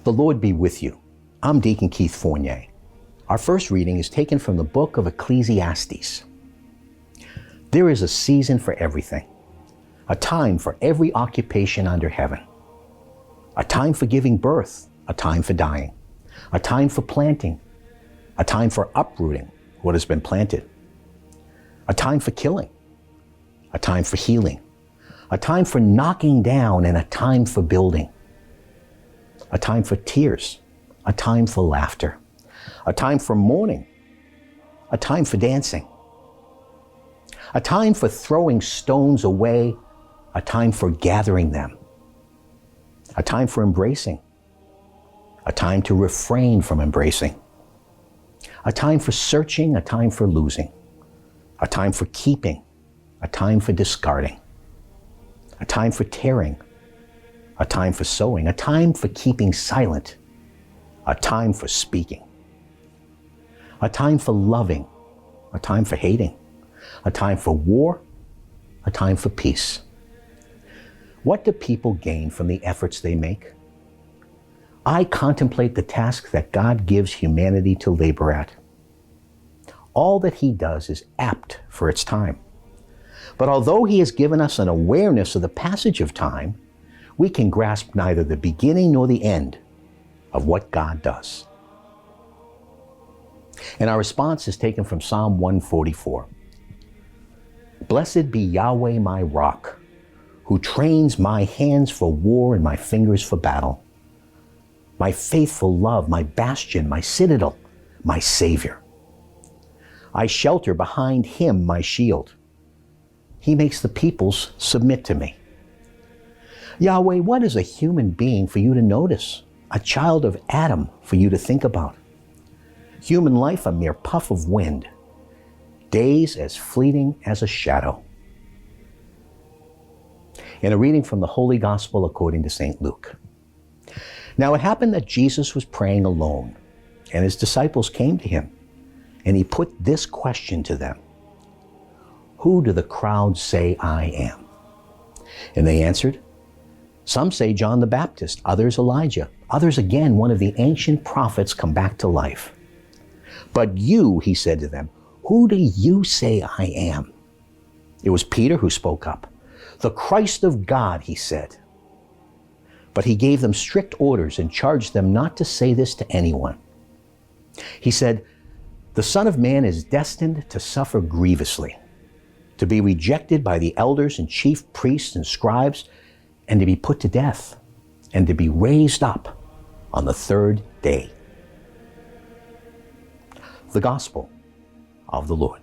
The Lord be with you. I'm Deacon Keith Fournier. Our first reading is taken from the book of Ecclesiastes. There is a season for everything, a time for every occupation under heaven, a time for giving birth, a time for dying, a time for planting, a time for uprooting what has been planted, a time for killing, a time for healing, a time for knocking down, and a time for building, a time for tears, a time for laughter, a time for mourning, a time for dancing, a time for throwing stones away, a time for gathering them, a time for embracing, a time to refrain from embracing, a time for searching, a time for losing, a time for keeping, a time for discarding, a time for tearing, a time for sowing, a time for keeping silent, a time for speaking, a time for loving, a time for hating, a time for war, a time for peace. What do people gain from the efforts they make? I contemplate the task that God gives humanity to labor at. All that He does is apt for its time. But although He has given us an awareness of the passage of time, we can grasp neither the beginning nor the end of what God does. And our response is taken from Psalm 144. Blessed be Yahweh my rock, who trains my hands for war and my fingers for battle. My faithful love, my bastion, my citadel, my Savior. I shelter behind Him, my shield. He makes the peoples submit to me. Yahweh, what is a human being for you to notice? A child of Adam for you to think about? Human life a mere puff of wind, days as fleeting as a shadow. In a reading from the Holy Gospel according to St. Luke. Now it happened that Jesus was praying alone, and His disciples came to Him, and He put this question to them. Who do the crowds say I am? And they answered, some say John the Baptist, others Elijah, others again one of the ancient prophets come back to life. But you, He said to them, who do you say I am? It was Peter who spoke up. The Christ of God, he said. But He gave them strict orders and charged them not to say this to anyone. He said, the Son of Man is destined to suffer grievously, to be rejected by the elders and chief priests and scribes, and to be put to death, and to be raised up on the third day. The Gospel of the Lord.